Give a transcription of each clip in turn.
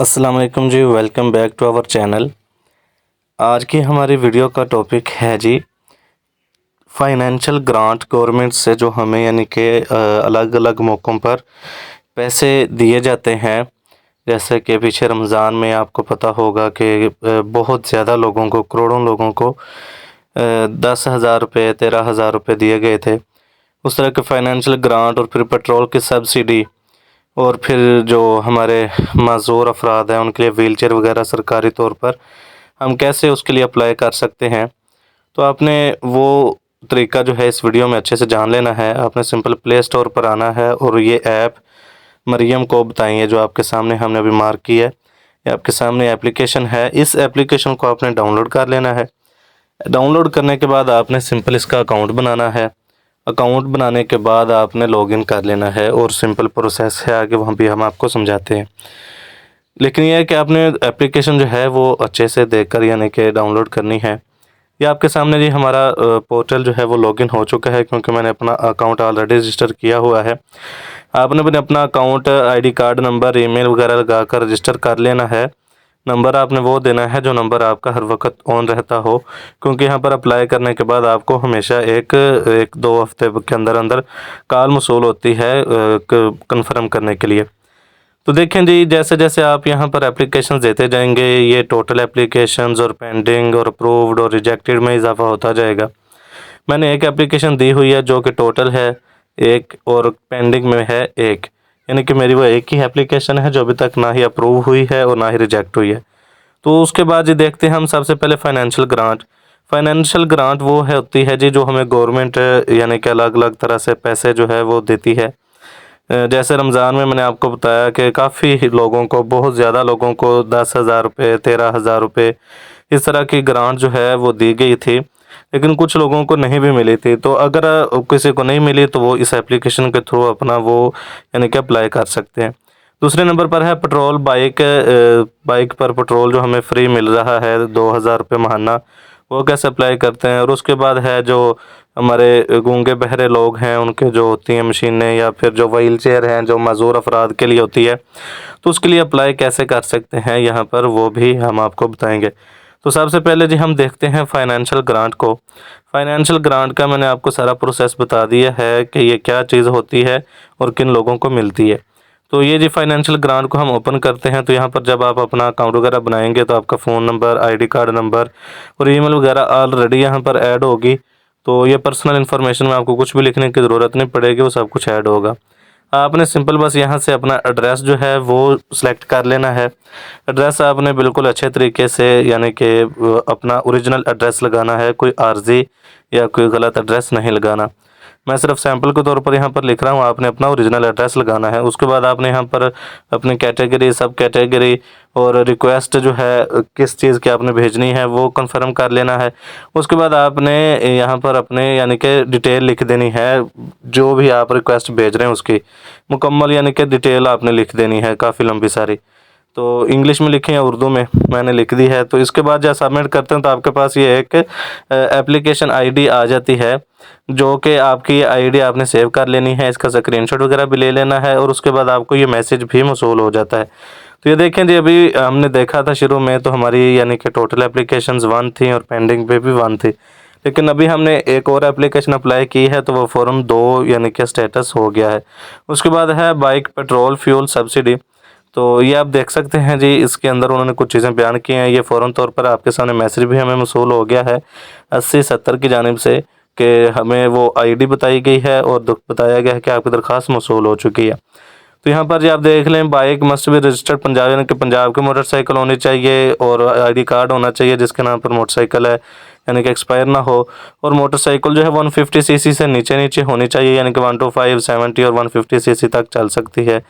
अस्सलाम वालेकुम जी, welcome back to our channel. आज की हमारी वीडियो का टॉपिक है जी फाइनेंशियल ग्रांट गवर्नमेंट से जो हमें यानी कि अलग अलग मौक़ों पर पैसे दिए जाते हैं। जैसे कि पीछे रमज़ान में आपको पता होगा कि बहुत ज़्यादा लोगों को, करोड़ों लोगों को 10,000 रुपये 13,000 रुपये दिए गए थे। उस तरह के फाइनेंशियल ग्रांट और फिर पेट्रोल की सब्सिडी और फिर जो हमारे माज़ूर अफराद हैं उनके लिए व्हीलचेयर वगैरह सरकारी तौर पर हम कैसे उसके लिए अप्लाई कर सकते हैं। तो आपने वो तरीका जो है इस वीडियो में अच्छे से जान लेना है। आपने सिंपल प्ले स्टोर पर आना है और ये ऐप मरियम को बताइए जो आपके सामने हमने अभी मार्क की है। ये आपके सामने एप्लीकेशन है। इस एप्लीकेशन को आपने डाउनलोड कर लेना है। डाउनलोड करने के बाद आपने सिंपल इसका अकाउंट बनाना है। अकाउंट बनाने के बाद आपने लॉगिन कर लेना है और सिंपल प्रोसेस है, आगे वहाँ भी हम आपको समझाते हैं। लेकिन यह है कि आपने एप्लीकेशन जो है वो अच्छे से देखकर यानी कि डाउनलोड करनी है। ये आपके सामने जी हमारा पोर्टल जो है वो लॉगिन हो चुका है, क्योंकि मैंने अपना अकाउंट ऑलरेडी रजिस्टर किया हुआ है। आपने भी अपना account ID card number email वगैरह लगा कर रजिस्टर कर लेना है। नंबर आपने वो देना है जो नंबर आपका हर वक्त ऑन रहता हो, क्योंकि यहाँ पर अप्लाई करने के बाद आपको हमेशा एक दो हफ्ते के अंदर अंदर कॉल मौसूल होती है कंफर्म करने के लिए। तो देखें जी, जैसे जैसे आप यहाँ पर एप्लीकेशन देते जाएंगे ये टोटल एप्लीकेशंस और पेंडिंग और अप्रूव्ड और रिजेक्टेड में इजाफा होता जाएगा। मैंने एक एप्लीकेशन दी हुई है जो कि टोटल है एक और पेंडिंग में है एक, यानी कि मेरी वो एक ही एप्लीकेशन है जो अभी तक ना ही अप्रूव हुई है और ना ही रिजेक्ट हुई है। तो उसके बाद जी देखते हैं हम सबसे पहले फाइनेंशियल ग्रांट। फाइनेंशियल ग्रांट वो है होती है जी जो हमें गवर्नमेंट यानी कि अलग अलग तरह से पैसे जो है वो देती है। जैसे रमज़ान में मैंने आपको बताया कि काफ़ी लोगों को, बहुत ज़्यादा लोगों को 10,000 रुपये 13,000 रुपये इस तरह की ग्रांट जो है वो दी गई थी, लेकिन कुछ लोगों को नहीं भी मिली थी। तो अगर किसी को नहीं मिली तो वो इस एप्लीकेशन के थ्रू अपना वो यानी कि अप्लाई कर सकते हैं। दूसरे नंबर पर है पेट्रोल। बाइक पर पेट्रोल जो हमें फ्री मिल रहा है 2,000 रुपये महाना, वो कैसे अप्लाई करते हैं। और उसके बाद है जो हमारे गूंगे बहरे लोग हैं उनके जो होती हैं मशीनें, या फिर जो व्हील चेयर हैं जो माज़ूर अफराद के लिए होती है, तो उसके लिए अप्लाई कैसे कर सकते हैं यहाँ पर वो भी हम आपको बताएंगे। तो सबसे पहले जी हम देखते हैं फाइनेंशियल ग्रांट को। फाइनेंशियल ग्रांट का मैंने आपको सारा प्रोसेस बता दिया है कि ये क्या चीज़ होती है और किन लोगों को मिलती है। तो ये जी फाइनेंशियल ग्रांट को हम ओपन करते हैं। तो यहाँ पर जब आप अपना अकाउंट वगैरह बनाएंगे तो आपका phone number, ID card number और ईमेल वगैरह ऑलरेडी यहाँ पर ऐड होगी। तो ये पर्सनल इन्फॉर्मेशन में आपको कुछ भी लिखने की ज़रूरत नहीं पड़ेगी, वो सब कुछ ऐड होगा। आपने सिंपल बस यहाँ से अपना एड्रेस जो है वो सिलेक्ट कर लेना है। एड्रेस आपने बिल्कुल अच्छे तरीके से यानी कि अपना ओरिजिनल एड्रेस लगाना है, कोई आर्जी या कोई गलत एड्रेस नहीं लगाना। मैं सिर्फ सैंपल के तौर पर यहाँ पर लिख रहा हूँ, आपने अपना ओरिजिनल एड्रेस लगाना है। उसके बाद आपने यहाँ पर अपनी कैटेगरी, सब कैटेगरी और रिक्वेस्ट जो है किस चीज़ की आपने भेजनी है वो कंफर्म कर लेना है। उसके बाद आपने यहाँ पर अपने यानी कि डिटेल लिख देनी है, जो भी आप रिक्वेस्ट भेज रहे हैं उसकी मुकम्मल यानी कि डिटेल आपने लिख देनी है, काफ़ी लंबी सारी। तो इंग्लिश में लिखें या उर्दू में, मैंने लिख दी है। तो इसके बाद जब सबमिट करते हैं तो आपके पास ये एक एप्लीकेशन आईडी आ जाती है, जो कि आपकी ये आईडी आपने सेव कर लेनी है। इसका स्क्रीनशॉट वगैरह भी ले लेना है और उसके बाद आपको ये मैसेज भी मौसूल हो जाता है। तो ये देखें जी, अभी हमने देखा था शुरू में तो हमारी यानी कि टोटल एप्लीकेशंस 1 थी और पेंडिंग पे भी 1 थी, लेकिन अभी हमने एक और एप्लीकेशन अप्लाई की है तो वो फ़ौरन 2 यानी कि स्टेटस हो गया है। उसके बाद है बाइक पेट्रोल फ्यूल सब्सिडी। तो ये आप देख सकते हैं जी, इसके अंदर उन्होंने कुछ चीज़ें बयान की हैं। ये फ़ौरन तौर पर आपके सामने मैसेज भी हमें मौसूल हो गया है 80-70 की जानिब से कि हमें वो आईडी बताई गई है और बताया गया है कि आपकी दरख्वास्त मौसूल हो चुकी है। तो यहाँ पर जी आप देख लें, bike must be registered Punjab, यानी कि पंजाब की मोटरसाइकिल होनी चाहिए और आईडी कार्ड होना चाहिए जिसके नाम पर मोटरसाइकिल है, यानी कि एक्सपायर ना हो। और मोटरसाइकिल जो है 150 सीसी से नीचे नीचे होनी चाहिए, यानी कि 125, 70 और 150 सीसी तक चल सकती है।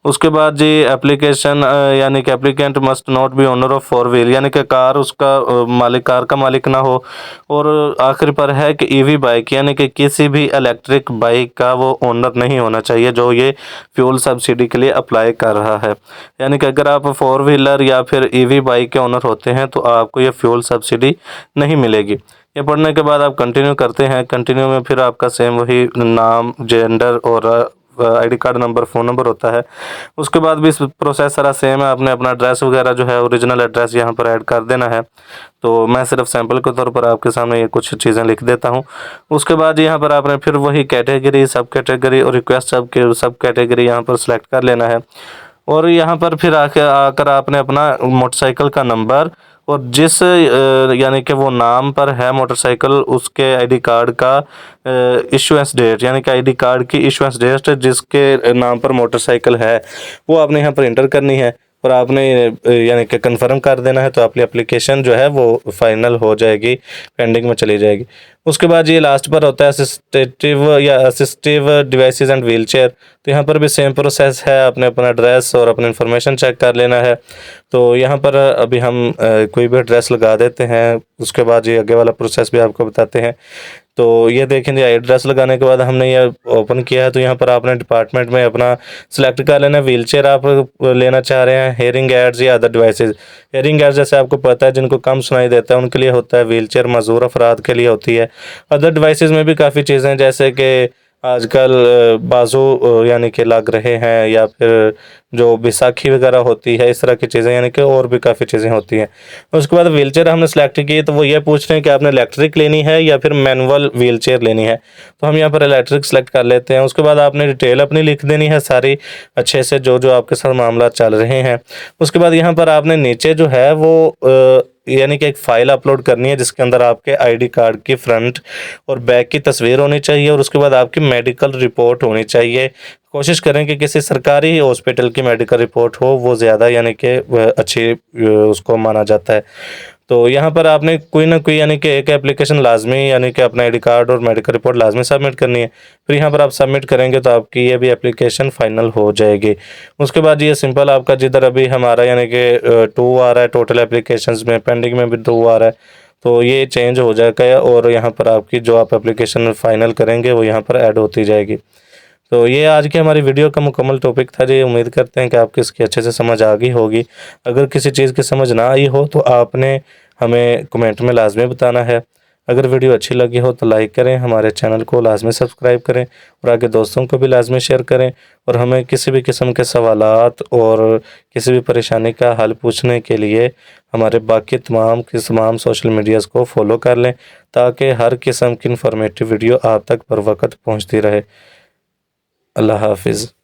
उसके बाद जी एप्लीकेशन यानी कि applicant must not be owner of 4 wheel, यानी कि कार उसका मालिक, कार का मालिक ना हो। और आखिर पर है कि ईवी बाइक, यानी कि किसी भी इलेक्ट्रिक बाइक का वो ओनर नहीं होना चाहिए जो ये फ्यूल सब्सिडी के लिए अप्लाई कर रहा है। यानी कि अगर आप 4 व्हीलर या फिर ईवी बाइक के ओनर होते हैं तो आपको ये फ्यूल सब्सिडी नहीं मिलेगी। ये पढ़ने के बाद आप कंटिन्यू करते हैं। कंटिन्यू में फिर आपका सेम वही नाम, जेंडर और ID card number, phone number होता है। उसके बाद भी प्रोसेस सारा सेम है, आपने अपना एड्रेस वगैरह जो है ओरिजिनल एड्रेस यहाँ पर ऐड कर देना है। तो मैं सिर्फ सैंपल के तौर पर आपके सामने ये कुछ चीज़ें लिख देता हूँ। उसके बाद यहाँ पर आपने फिर वही कैटेगरी, सब कैटेगरी और रिक्वेस्ट सब कैटेगरी यहाँ पर सिलेक्ट कर लेना है। और यहाँ पर फिर आकर आपने अपना मोटरसाइकिल का नंबर और जिस यानी कि वो नाम पर है मोटरसाइकिल, उसके आईडी कार्ड का इशुएंस डेट, यानी कि आईडी कार्ड की इशुएंस डेट जिसके नाम पर मोटरसाइकिल है, वो आपने यहाँ पर इंटर करनी है और आपने यानी कि कंफर्म कर देना है। तो आपकी एप्लीकेशन जो है वो फाइनल हो जाएगी, पेंडिंग में चली जाएगी। उसके बाद ये लास्ट पर होता है assistive devices and wheel chair. तो यहाँ पर भी सेम प्रोसेस है, आपने अपना एड्रेस और अपनी इन्फॉर्मेशन चेक कर लेना है। तो यहाँ पर अभी हम कोई भी एड्रेस लगा देते हैं, उसके बाद ये आगे वाला प्रोसेस भी आपको बताते हैं। तो ये देखेंगे, एड्रेस लगाने के बाद हमने ये ओपन किया है। तो यहाँ पर आपने डिपार्टमेंट में अपना सिलेक्ट कर लेना, व्हील चेयर आप लेना चाह रहे हैं, हेयरिंग एड्स या अदर डिवाइसेस। हेयरिंग एड्स जैसे आपको पता है जिनको कम सुनाई देता है उनके लिए होता है, व्हील चेयर मजदूर अफराद के लिए होती है। अदर डिवाइसेस में भी काफ़ी चीज़ें हैं, जैसे कि आजकल बाजू यानी कि लग रहे हैं, या फिर जो बैसाखी वगैरह होती है, इस तरह की चीज़ें, यानी कि और भी काफ़ी चीज़ें होती हैं। उसके बाद व्हील चेयर हमने सेलेक्ट की, तो वो ये पूछ रहे हैं कि आपने इलेक्ट्रिक लेनी है या फिर मैनुअल व्हील चेयर लेनी है। तो हम यहाँ पर इलेक्ट्रिक सेलेक्ट कर लेते हैं। उसके बाद आपने डिटेल अपनी लिख देनी है सारी अच्छे से, जो जो आपके साथ मामला चल रहे हैं। उसके बाद यहाँ पर आपने नीचे जो है वो यानी कि एक फ़ाइल अपलोड करनी है जिसके अंदर आपके आईडी कार्ड की फ्रंट और बैक की तस्वीर होनी चाहिए, और उसके बाद आपकी मेडिकल रिपोर्ट होनी चाहिए। कोशिश करें कि किसी सरकारी हॉस्पिटल की मेडिकल रिपोर्ट हो, वो ज़्यादा यानी कि अच्छी उसको माना जाता है। तो यहाँ पर आपने कोई ना कोई यानी कि एक एप्लीकेशन लाजमी, यानी कि अपना आईडी कार्ड और मेडिकल रिपोर्ट लाजमी सबमिट करनी है। फिर यहाँ पर आप सबमिट करेंगे तो आपकी ये भी एप्लीकेशन फाइनल हो जाएगी। उसके बाद ये सिंपल आपका जिधर अभी हमारा यानी कि 2 आ रहा है टोटल एप्लीकेशंस में, पेंडिंग में भी 2 आ रहा है, तो ये चेंज हो जाएगा और यहाँ पर आपकी जो आप एप्लीकेशन फाइनल करेंगे वो यहाँ पर ऐड होती जाएगी। तो ये आज की हमारी वीडियो का मुकम्मल टॉपिक था जी। उम्मीद करते हैं कि आपको इसकी अच्छे से समझ आ गई होगी। अगर किसी चीज़ की समझ ना आई हो तो आपने हमें कमेंट में लाजमी बताना है। अगर वीडियो अच्छी लगी हो तो लाइक करें, हमारे चैनल को लाजमी सब्सक्राइब करें और आगे दोस्तों को भी लाजमी शेयर करें। और हमें किसी भी किस्म के सवालात और किसी भी परेशानी का हल पूछने के लिए हमारे बाकी तमाम सोशल मीडियाज़ को फॉलो कर लें, ताकि हर किस्म की इंफॉर्मेटिव वीडियो आप तक बर वक्त पहुँचती रहे। अल्लाह हाफिज़।